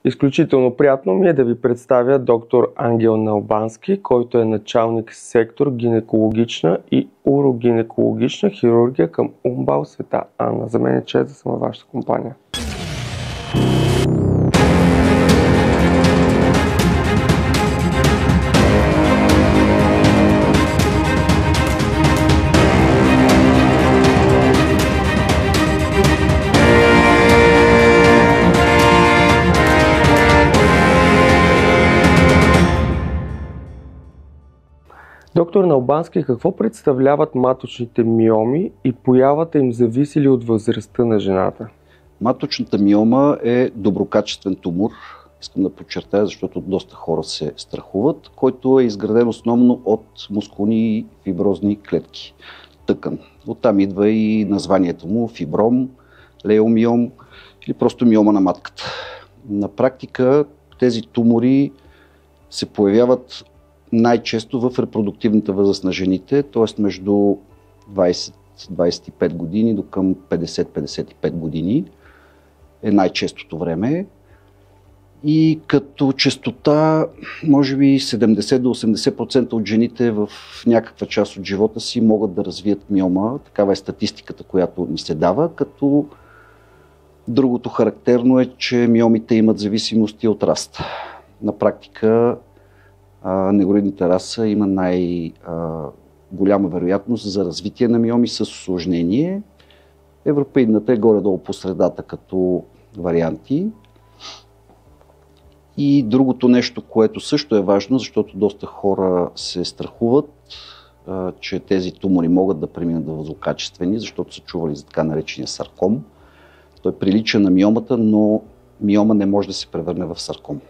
Изключително приятно ми е да ви представя доктор Ангел Налбански, който е началник сектор гинекологична и урогинекологична хирургия към УМБАЛ Света Анна. За мен е чест да съм във вашата компания. Доктор Налбански, какво представляват маточните миоми и появата им зависи ли от възрастта на жената? Маточната миома е доброкачествен тумор, искам да подчертая, защото доста хора се страхуват, който е изграден основно от мускулни и фиброзни клетки, тъкан. Оттам идва и названието му фибром, леомиом или просто миома на матката. На практика тези тумори се появяват най-често в репродуктивната възраст на жените, т.е. между 20-25 години до към 50-55 години е най-честото време. И като честота, може би 70 до 80% от жените в някаква част от живота си могат да развият миома. Такава е статистиката, която ни се дава, като другото характерно е, че миомите имат зависимости от раста. На практика негроидната раса има най-голяма вероятност за развитие на миоми с усложнение. Европеидната е горе-долу по средата като варианти. И другото нещо, което също е важно, защото доста хора се страхуват, че тези тумори могат да преминат до злокачествени, защото са чували за така наречения сарком. Той прилича на миомата, но миома не може да се превърне в сарком.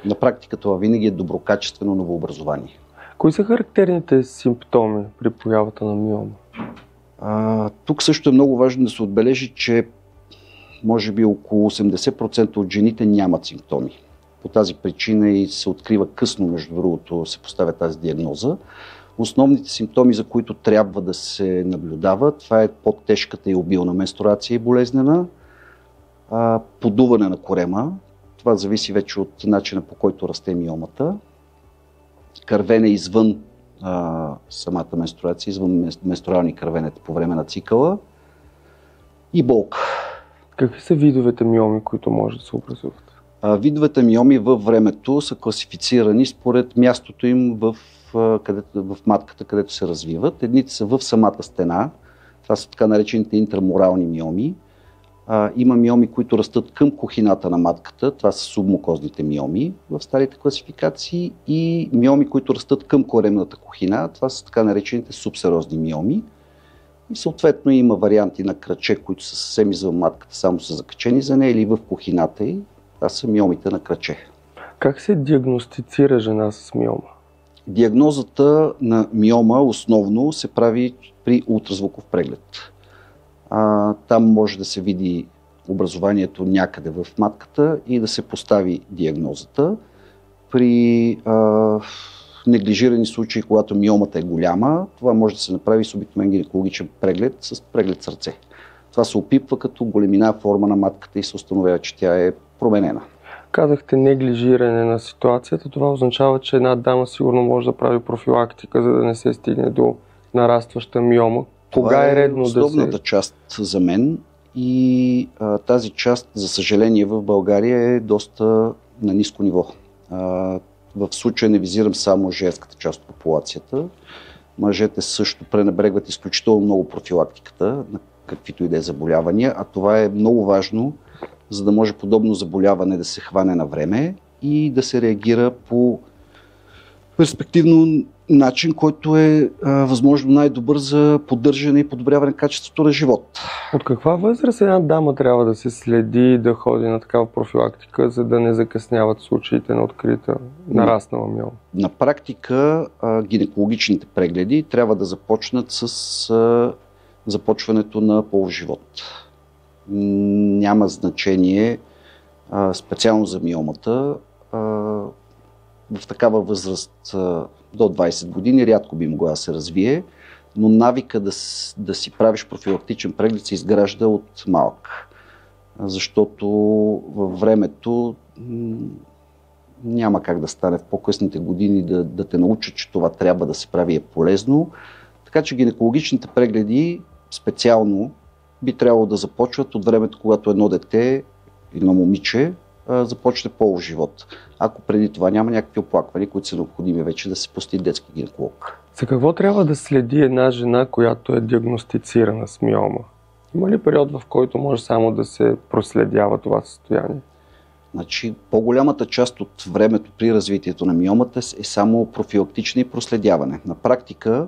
На практика това винаги е доброкачествено новообразование. Кои са характерните симптоми при появата на миома? Тук също е много важно да се отбележи, че може би около 80% от жените нямат симптоми. По тази причина и се открива късно, между другото, се поставя тази диагноза. Основните симптоми, за които трябва да се наблюдава, това е по-тежката и обилна менструация и болезнена, подуване на корема. Това зависи вече от начина, по който расте миомата. Кървене извън самата менструация, извън менструални кървенета по време на цикъла и болка. Какви са видовете миоми, които може да се образуват? Видовете миоми във времето са класифицирани според мястото им в матката, където се развиват. Едните са в самата стена, това са така наречените интраморални миоми. Има миоми, които растат към кухината на матката, това са субмукозните миоми в старите класификации, и миоми, които растат към коремната кухина, това са така наречените субсерозни миоми. И съответно има варианти на кръче, които са съвсем извън матката, само са закачени за нея, или в кухината й. Това са миомите на кръче. Как се диагностицира жена с миома? Диагнозата на миома основно се прави при ултразвуков преглед. Там може да се види образованието някъде в матката и да се постави диагнозата. При неглижирани случаи, когато миомата е голяма, това може да се направи с обикновен гинекологичен преглед, с преглед сърце. Това се опипва като големина, форма на матката и се установява, че тя е променена. Казахте неглижиране на ситуацията. Това означава, че една дама сигурно може да прави профилактика, за да не се стигне до нарастваща миома. Кога е редно да се... основната част за мен и тази част, за съжаление, в България е доста на ниско ниво. В случая не визирам само женската част от популацията. Мъжете също пренебрегват изключително много профилактиката на каквито и да е заболявания, а това е много важно, за да може подобно заболяване да се хване на време и да се реагира по перспективно начин, който е възможно най-добър за поддържане и подобряване на качеството на живот. От каква възраст една дама трябва да се следи да ходи на такава профилактика, за да не закъсняват случаите на открита нараснала миома? На практика гинекологичните прегледи трябва да започнат с започването на полов живот. Няма значение специално за миомата. В такава възраст до 20 години рядко би могла да се развие, но навика да си правиш профилактичен преглед се изгражда от малък. Защото във времето няма как да стане в по-късните години да те научат, че това трябва да се прави, е полезно. Така че гинекологичните прегледи специално би трябвало да започват от времето, когато едно дете, едно момиче започне полов живот. Ако преди това няма някакви оплаквания, които са необходими вече да се посети детски гинеколог. За какво трябва да следи една жена, която е диагностицирана с миома? Има ли период, в който може само да се проследява това състояние? Значи, по-голямата част от времето при развитието на миомата е само профилактична и проследяване. На практика,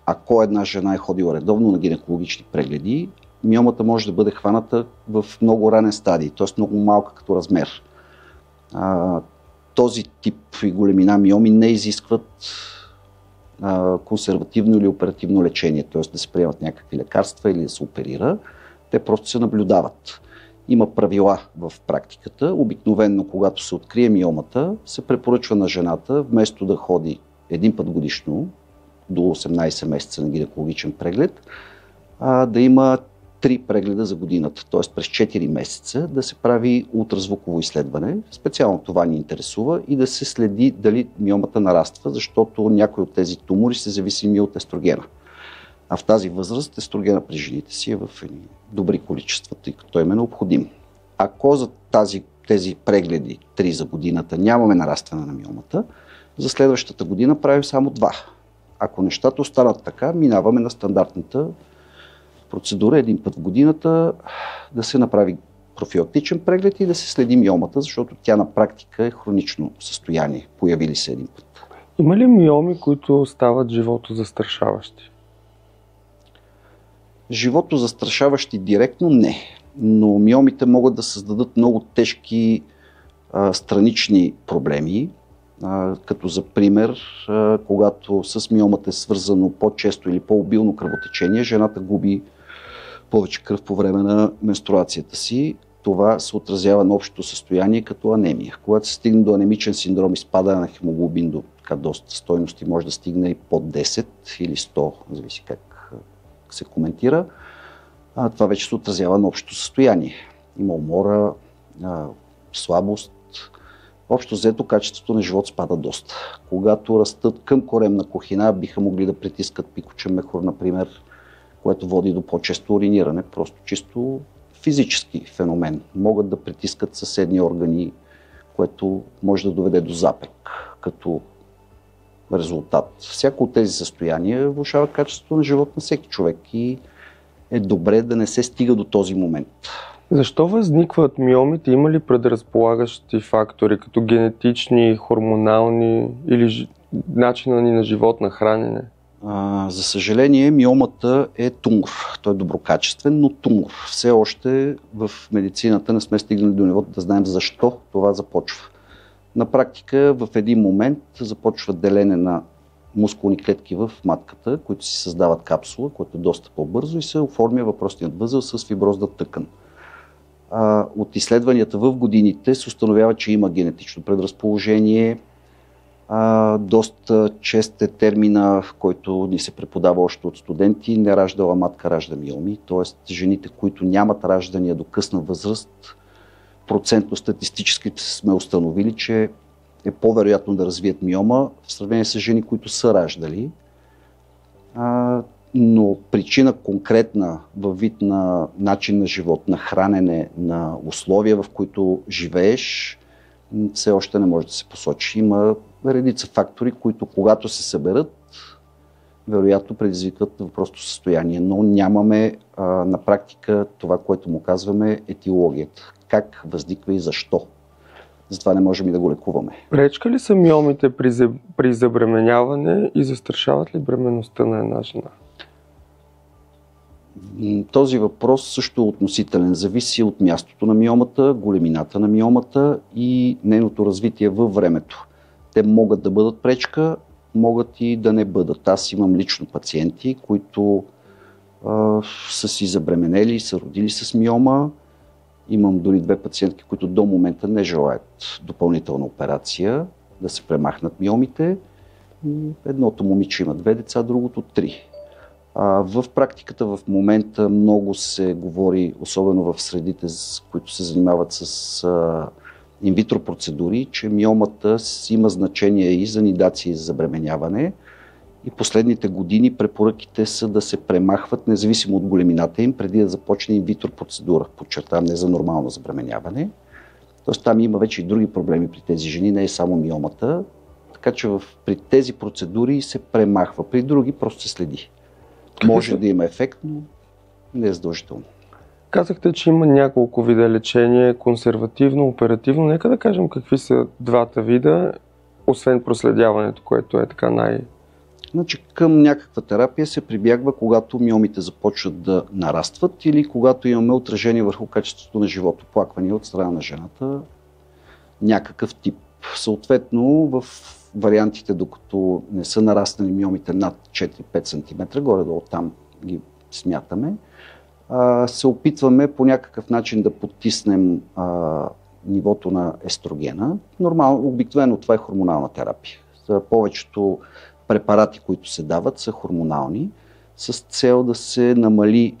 ако една жена е ходила редовно на гинекологични прегледи, миомата може да бъде хваната в много ранен стадий, т.е. много малка като размер. Този тип и големина миоми не изискват консервативно или оперативно лечение, т.е. да се приемат някакви лекарства или да се оперира. Те просто се наблюдават. Има правила в практиката. Обикновено, когато се открие миомата, се препоръчва на жената, вместо да ходи един път годишно, до 18 месеца на гинекологичен преглед, да има 3 прегледа за годината, т.е. през 4 месеца да се прави ултразвуково изследване. Специално това ни интересува и да се следи дали миомата нараства, защото някои от тези тумори са зависими от естрогена. А в тази възраст естрогена при жените си е в добри количества, тъй като той е необходим. Ако за тези прегледи 3 за годината нямаме нарастване на миомата, за следващата година правим само 2. Ако нещата останат така, минаваме на стандартната процедура един път в годината да се направи профилактичен преглед и да се следи миомата, защото тя на практика е хронично състояние. Появи се един път. Има ли миоми, които стават живото застрашаващи? Живото застрашаващи директно не, но миомите могат да създадат много тежки странични проблеми, като за пример, когато с миомата е свързано по-често или по-обилно кръвотечение, жената губи повече кръв по време на менструацията си. Това се отразява на общото състояние като анемия. Когато се стигне до анемичен синдром и спадане на хемоглобин до доста стойности, може да стигне и под 10 или 100, зависи как се коментира, това вече се отразява на общото състояние. Има умора, слабост. Общо взето качеството на живот спада доста. Когато растат към коремна кухина, биха могли да притискат пикочен мехур, например, което води до по-често уриниране, просто чисто физически феномен. Могат да притискат съседни органи, което може да доведе до запек като резултат. Всяко от тези състояния влошава качеството на живот на всеки човек и е добре да не се стига до този момент. Защо възникват миомите? Има ли предразполагащи фактори, като генетични, хормонални или начина ни на живот, на хранене? За съжаление, миомата е тумор. Той е доброкачествен, но тумор. Все още в медицината не сме стигнали до нивото да знаем защо това започва. На практика в един момент започва делене на мускулни клетки в матката, които си създават капсула, което е доста по-бързо и се оформя въпросният възел с фиброзна тъкан. От изследванията в годините се установява, че има генетично предразположение. Доста чест е термина, в който ни се преподава още от студенти: не раждала матка ражда миоми, т.е. жените, които нямат раждания до късна възраст, процентно статистически сме установили, че е по-вероятно да развият миома в сравнение с жени, които са раждали. Но причина конкретна във вид на начин на живот, на хранене, на условия, в които живееш, все още не може да се посочи. Има редица фактори, които когато се съберат, вероятно предизвикват въпросното състояние, но нямаме на практика това, което му казваме етиологията. Как възниква и защо. Затова не можем и да го лекуваме. Пречка ли са миомите при забременяване и застрашават ли бременността на една жена? Този въпрос също е относителен. Зависи от мястото на миомата, големината на миомата и нейното развитие във времето. Те могат да бъдат пречка, могат и да не бъдат. Аз имам лично пациенти, които са си забременели, са родили с миома. Имам дори 2 пациентки, които до момента не желаят допълнителна операция, да се премахнат миомите. Едното момиче има 2 деца, другото 3. В практиката в момента много се говори, особено в средите, които се занимават с инвитро процедури, че миомата има значение и за нидация, и за забременяване. И последните години препоръките са да се премахват, независимо от големината им, преди да започне инвитро процедура. Подчертавам, не за нормално забременяване. Тоест там има вече и други проблеми при тези жени, не е само миомата. Така че при тези процедури се премахва, при други просто се следи. Може да има ефект, но не е задължително. Казахте, че има няколко вида лечение, консервативно, оперативно. Нека да кажем какви са двата вида, освен проследяването, което е така Значи, към някаква терапия се прибягва, когато миомите започват да нарастват или когато имаме отражение върху качеството на живот, оплаквания от страна на жената, някакъв тип. Съответно, в вариантите, докато не са нараснали миомите над 4-5 см, горе-долу там ги смятаме, се опитваме по някакъв начин да потиснем нивото на естрогена. Нормално, обикновено това е хормонална терапия. За повечето препарати, които се дават, са хормонални, с цел да се намали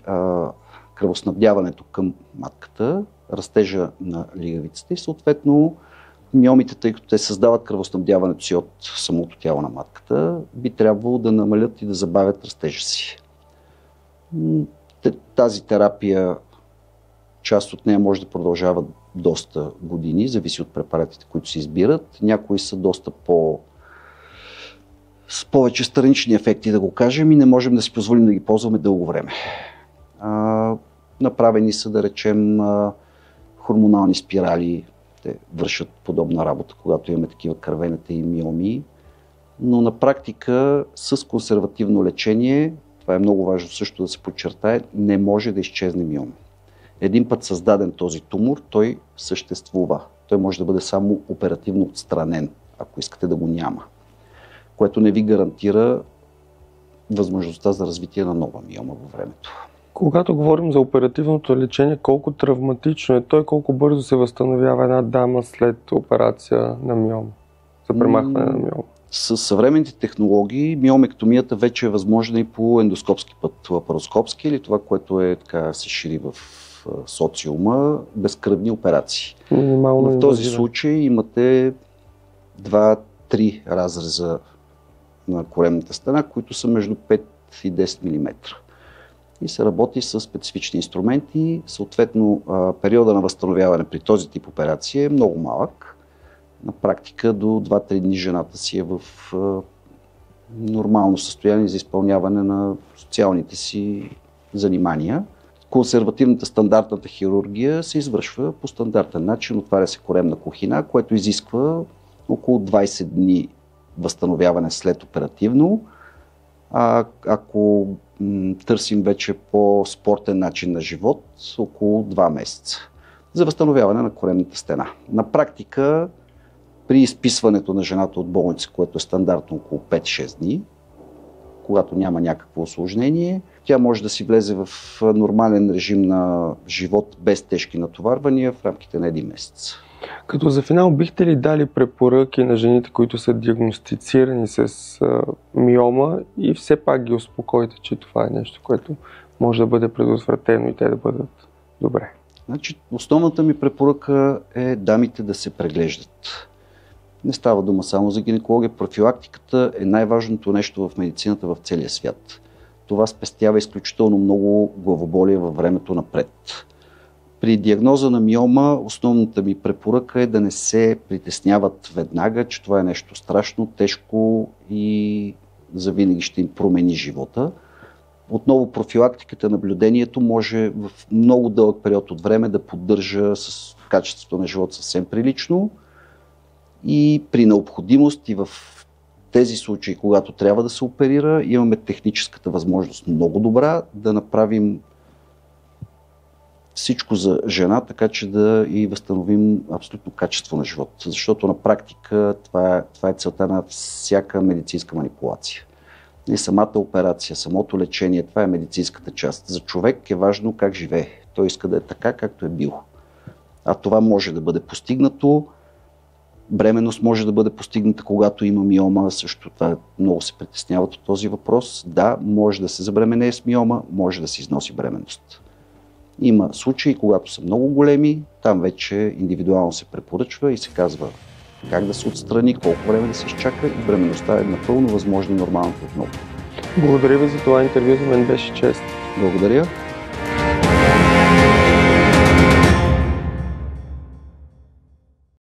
кръвоснабдяването към матката, растежа на лигавицата и съответно миомите, тъй като те създават кръвоснабдяването си от самото тяло на матката, би трябвало да намалят и да забавят растежа си. Тази терапия, част от нея може да продължава доста години, зависи от препаратите, които се избират. Някои са доста с повече странични ефекти, да го кажем, и не можем да си позволим да ги ползваме дълго време. Направени са, да речем, хормонални спирали. Те вършат подобна работа, когато имаме такива кървената и миоми. Но на практика с консервативно лечение, това е много важно също да се подчертае, не може да изчезне миома. Един път създаден този тумор, той съществува. Той може да бъде само оперативно отстранен, ако искате да го няма, което не ви гарантира възможността за развитие на нова миома във времето. Когато говорим за оперативното лечение, колко травматично е той, колко бързо се възстановява една дама след операция на миома, за премахване на миома? С съвременните технологии миомектомията вече е възможна и по ендоскопски път, лапароскопски или това, което се шири в социума, безкръвни операции. В този случай имате 2-3 разреза на коремната стена, които са между 5 и 10 мм. И се работи с специфични инструменти. Съответно, периода на възстановяване при този тип операция е много малък. На практика до 2-3 дни жената си е в нормално състояние за изпълняване на социалните си занимания. Консервативната стандартната хирургия се извършва по стандартен начин. Отваря се коремна кухина, което изисква около 20 дни възстановяване след оперативно. Ако търсим вече по-спортен начин на живот, около 2 месеца за възстановяване на коремната стена. На практика, при изписването на жената от болница, което е стандартно около 5-6 дни, когато няма някакво усложнение, тя може да си влезе в нормален режим на живот без тежки натоварвания в рамките на 1 месец. Като за финал, бихте ли дали препоръки на жените, които са диагностицирани с миома и все пак ги успокоите, че това е нещо, което може да бъде предотвратено и те да бъдат добре? Значи, основната ми препоръка е дамите да се преглеждат. Не става дума само за гинекология. Профилактиката е най-важното нещо в медицината в целия свят. Това спестява изключително много главоболие във времето напред. При диагноза на миома основната ми препоръка е да не се притесняват веднага, че това е нещо страшно, тежко и завинаги ще им промени живота. Отново профилактиката, наблюдението може в много дълъг период от време да поддържа с качеството на живот съвсем прилично и при необходимост и в тези случаи, когато трябва да се оперира, имаме техническата възможност много добра да направим всичко за жена, така че да и възстановим абсолютно качество на живот. Защото на практика това е целта на всяка медицинска манипулация. И самата операция, самото лечение, това е медицинската част. За човек е важно как живее. Той иска да е така, както е бил. А това може да бъде постигнато. Бременност може да бъде постигната, когато има миома. Също това много се притесняват от този въпрос. Да, може да се забременее с миома, може да се износи бременност. Има случаи, когато са много големи, там вече индивидуално се препоръчва и се казва как да се отстрани, колко време да се изчака и бременността е напълно възможно и нормалното отново. Благодаря ви за това интервю, за мен беше чест. Благодаря.